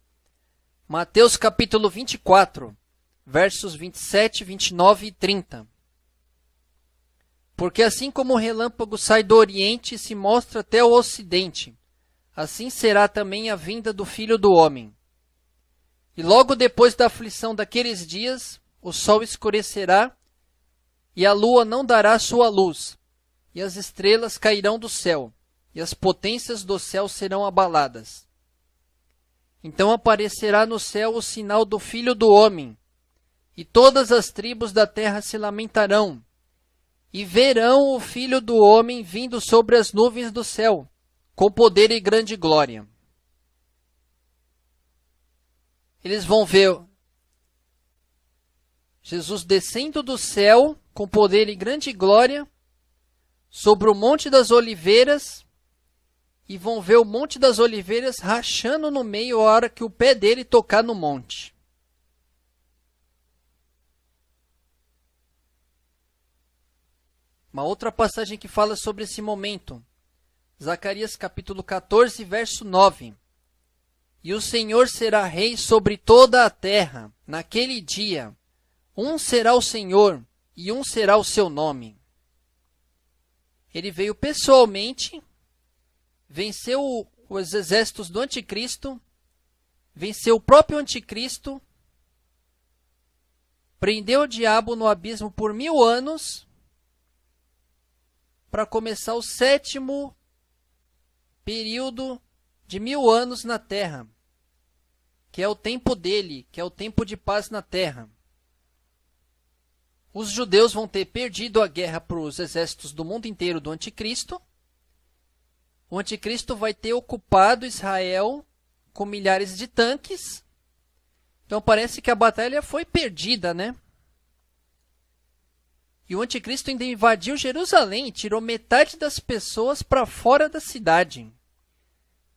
Mateus capítulo 24, versos 27, 29 e 30. Porque assim como o relâmpago sai do oriente e se mostra até o ocidente, assim será também a vinda do Filho do Homem. E logo depois da aflição daqueles dias, o sol escurecerá, e a lua não dará sua luz, e as estrelas cairão do céu, e as potências do céu serão abaladas. Então aparecerá no céu o sinal do Filho do Homem, e todas as tribos da terra se lamentarão, e verão o Filho do Homem vindo sobre as nuvens do céu, com poder e grande glória. Eles vão ver Jesus descendo do céu com poder e grande glória sobre o Monte das Oliveiras, e vão ver o Monte das Oliveiras rachando no meio a hora que o pé dele tocar no monte. Uma outra passagem que fala sobre esse momento. Zacarias capítulo 14, verso 9. E o Senhor será rei sobre toda a terra. Naquele dia, um será o Senhor e um será o seu nome. Ele veio pessoalmente, venceu os exércitos do anticristo, venceu o próprio anticristo, prendeu o diabo no abismo por 1000 anos, para começar o 7º período de 1000 anos na terra, que é o tempo dele, que é o tempo de paz na terra. Os judeus vão ter perdido a guerra para os exércitos do mundo inteiro do anticristo. O anticristo vai ter ocupado Israel com milhares de tanques. Então parece que a batalha foi perdida, né? E o anticristo ainda invadiu Jerusalém e tirou metade das pessoas para fora da cidade.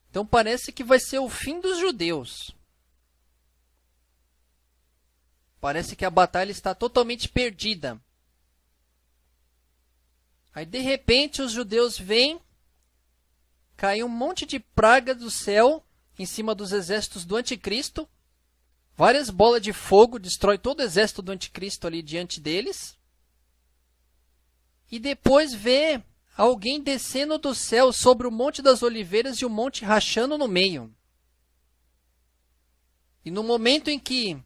Então parece que vai ser o fim dos judeus. Parece que a batalha está totalmente perdida. Aí de repente os judeus vêm, cai um monte de praga do céu em cima dos exércitos do anticristo. Várias bolas de fogo destrói todo o exército do anticristo ali diante deles. E depois vê alguém descendo do céu sobre o Monte das Oliveiras e o monte rachando no meio. E no momento em que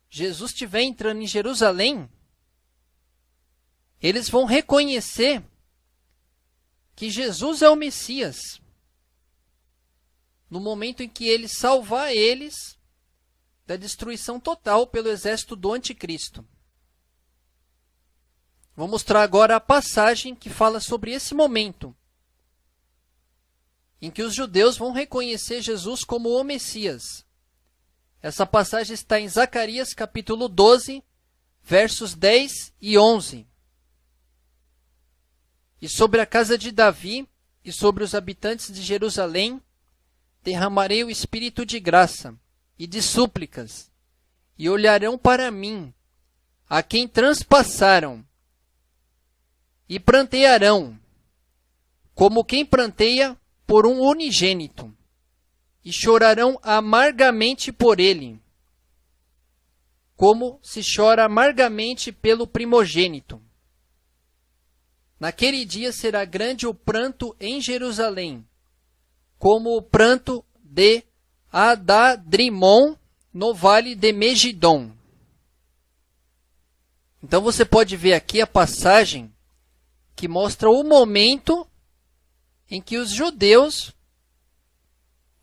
Jesus estiver entrando em Jerusalém, eles vão reconhecer que Jesus é o Messias. No momento em que ele salvar eles da destruição total pelo exército do anticristo. Vou mostrar agora a passagem que fala sobre esse momento, em que os judeus vão reconhecer Jesus como o Messias. Essa passagem está em Zacarias capítulo 12, versos 10 e 11. E sobre a casa de Davi e sobre os habitantes de Jerusalém, derramarei o espírito de graça e de súplicas, e olharão para mim, a quem transpassaram, e prantearão, como quem pranteia por um unigênito, e chorarão amargamente por ele, como se chora amargamente pelo primogênito. Naquele dia será grande o pranto em Jerusalém, como o pranto de Adadrimon no vale de Megidom. Então você pode ver aqui a passagem que mostra o momento em que os judeus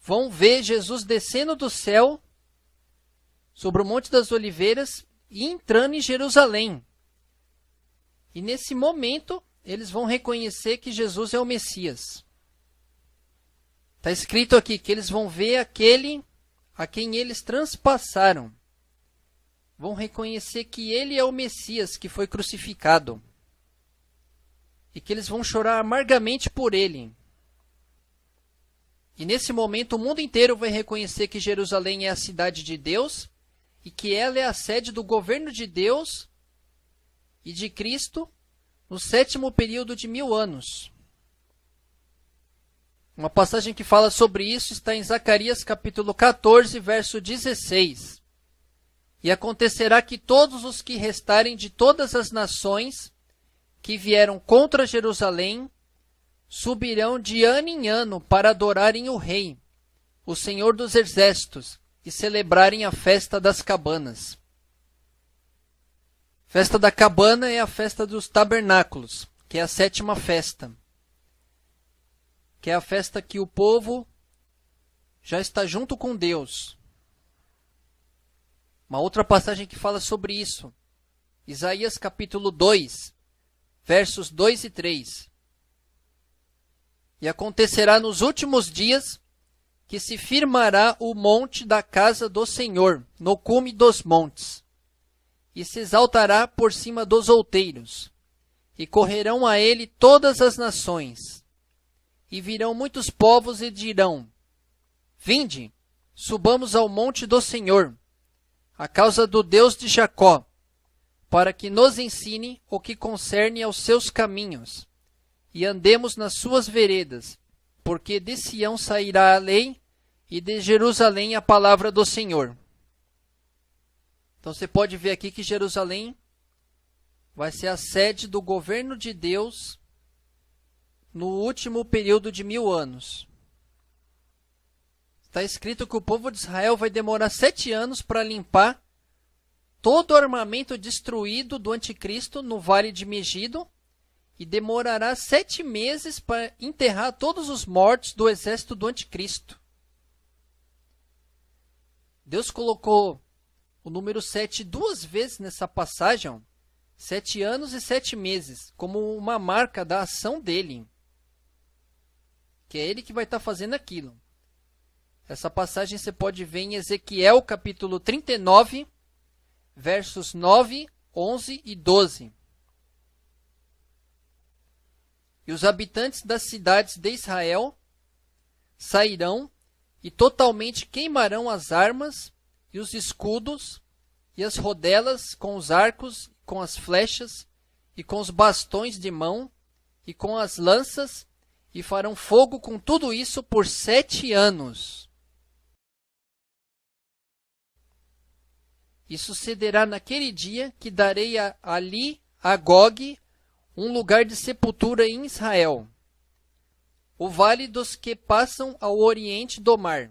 vão ver Jesus descendo do céu sobre o Monte das Oliveiras e entrando em Jerusalém. E nesse momento, eles vão reconhecer que Jesus é o Messias. Está escrito aqui que eles vão ver aquele a quem eles transpassaram. Vão reconhecer que ele é o Messias que foi crucificado. E que eles vão chorar amargamente por ele. E nesse momento o mundo inteiro vai reconhecer que Jerusalém é a cidade de Deus e que ela é a sede do governo de Deus e de Cristo no 7º período de 1000 anos. Uma passagem que fala sobre isso está em Zacarias capítulo 14, verso 16. E acontecerá que todos os que restarem de todas as nações que vieram contra Jerusalém subirão de ano em ano para adorarem o Rei, o Senhor dos Exércitos, e celebrarem a festa das cabanas. Festa da cabana é a festa dos tabernáculos, que é a 7ª festa, que é a festa que o povo já está junto com Deus. Uma outra passagem que fala sobre isso, Isaías capítulo 2, versos 2 e 3. E acontecerá nos últimos dias que se firmará o monte da casa do Senhor, no cume dos montes, e se exaltará por cima dos outeiros, e correrão a ele todas as nações. E virão muitos povos e dirão: Vinde, subamos ao monte do Senhor, a causa do Deus de Jacó, para que nos ensine o que concerne aos seus caminhos, e andemos nas suas veredas, porque de Sião sairá a lei, e de Jerusalém a palavra do Senhor. Então você pode ver aqui que Jerusalém vai ser a sede do governo de Deus no último período de 1000 anos. Está escrito que o povo de Israel vai demorar 7 anos para limpar todo o armamento destruído do anticristo no vale de Megido, e demorará 7 meses para enterrar todos os mortos do exército do anticristo. Deus colocou o número 7 2 vezes nessa passagem, 7 anos e 7 meses, como uma marca da ação dele, que é ele que vai estar fazendo aquilo. Essa passagem você pode ver em Ezequiel capítulo 39, versos 9, 11 e 12. E os habitantes das cidades de Israel sairão e totalmente queimarão as armas e os escudos e as rodelas com os arcos, com as flechas e com os bastões de mão e com as lanças, e farão fogo com tudo isso por 7 anos. E sucederá naquele dia que darei ali a Gog um lugar de sepultura em Israel, o vale dos que passam ao oriente do mar.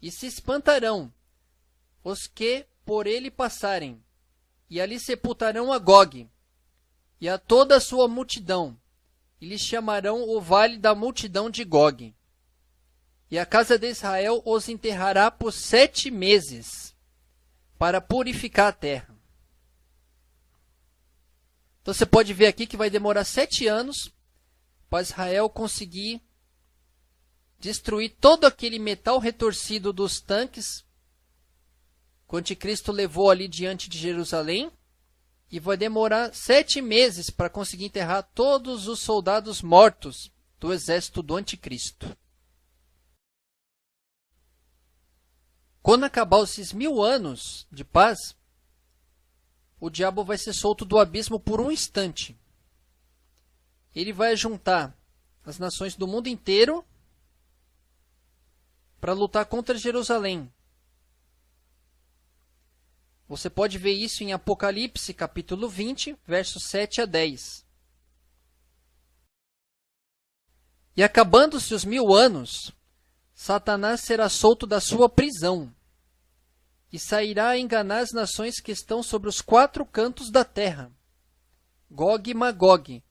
E se espantarão os que por ele passarem, e ali sepultarão a Gog e a toda a sua multidão, e lhe chamarão o vale da multidão de Gog. E a casa de Israel os enterrará por 7 meses, para purificar a terra. Então você pode ver aqui que vai demorar 7 anos para Israel conseguir destruir todo aquele metal retorcido dos tanques que o anticristo levou ali diante de Jerusalém, e vai demorar 7 meses para conseguir enterrar todos os soldados mortos do exército do anticristo. Quando acabar esses 1000 anos de paz, o diabo vai ser solto do abismo por um instante. Ele vai juntar as nações do mundo inteiro para lutar contra Jerusalém. Você pode ver isso em Apocalipse, capítulo 20, versos 7 a 10. E acabando-se os 1000 anos, Satanás será solto da sua prisão e sairá a enganar as nações que estão sobre os 4 cantos da terra, Gog e Magog,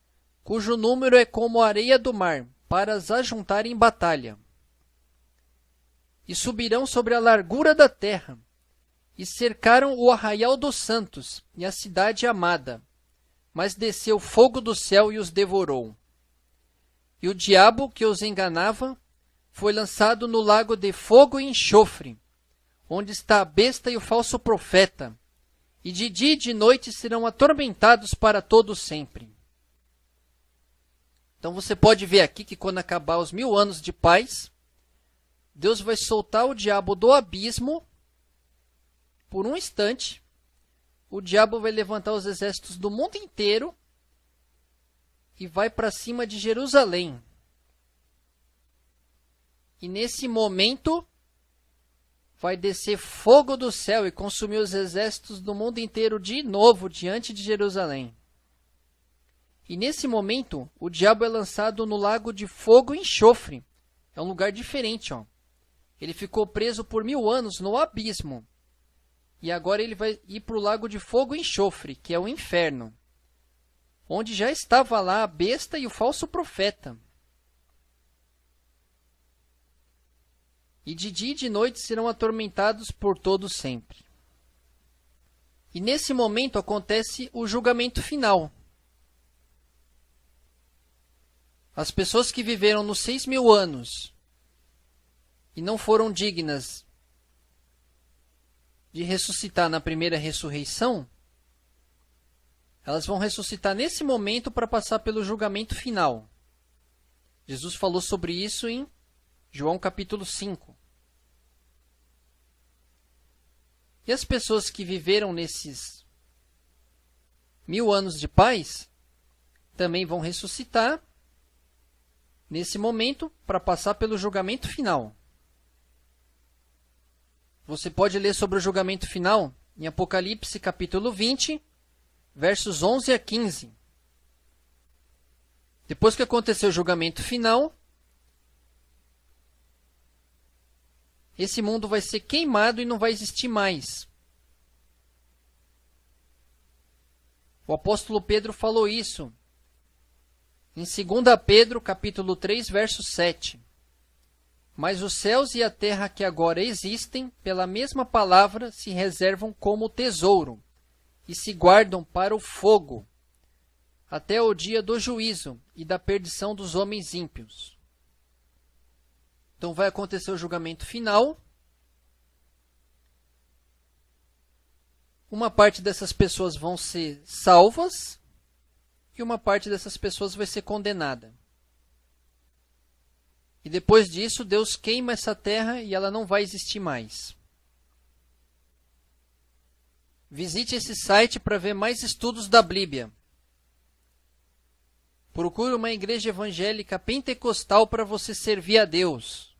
cujo número é como a areia do mar, para as ajuntar em batalha. E subirão sobre a largura da terra, e cercaram o arraial dos santos e a cidade amada, mas desceu fogo do céu e os devorou. E o diabo que os enganava foi lançado no lago de fogo e enxofre, onde está a besta e o falso profeta, e de dia e de noite serão atormentados para todo sempre. Então você pode ver aqui que quando acabar os 1000 anos de paz, Deus vai soltar o diabo do abismo por um instante, o diabo vai levantar os exércitos do mundo inteiro e vai para cima de Jerusalém. E nesse momento vai descer fogo do céu e consumir os exércitos do mundo inteiro de novo diante de Jerusalém. E nesse momento o diabo é lançado no lago de fogo e enxofre. É um lugar diferente, ó. Ele ficou preso por 1000 anos no abismo. E agora ele vai ir para o lago de fogo e enxofre, que é o inferno, onde já estava lá a besta e o falso profeta. E de dia e de noite serão atormentados por todo sempre. E nesse momento acontece o julgamento final. As pessoas que viveram nos 6.000 anos e não foram dignas de ressuscitar na primeira ressurreição, elas vão ressuscitar nesse momento para passar pelo julgamento final. Jesus falou sobre isso em João capítulo 5. E as pessoas que viveram nesses 1000 anos de paz também vão ressuscitar nesse momento para passar pelo julgamento final. Você pode ler sobre o julgamento final em Apocalipse capítulo 20, versos 11 a 15. Depois que aconteceu o julgamento final, esse mundo vai ser queimado e não vai existir mais. O apóstolo Pedro falou isso em 2 Pedro capítulo 3, verso 7. Mas os céus e a terra que agora existem, pela mesma palavra, se reservam como tesouro e se guardam para o fogo, até o dia do juízo e da perdição dos homens ímpios. Então vai acontecer o julgamento final. Uma parte dessas pessoas vão ser salvas e uma parte dessas pessoas vai ser condenada. E depois disso, Deus queima essa terra e ela não vai existir mais. Visite esse site para ver mais estudos da Bíblia. Procure uma igreja evangélica pentecostal para você servir a Deus.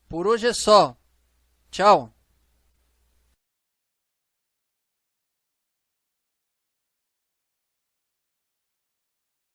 Por hoje é só. Tchau.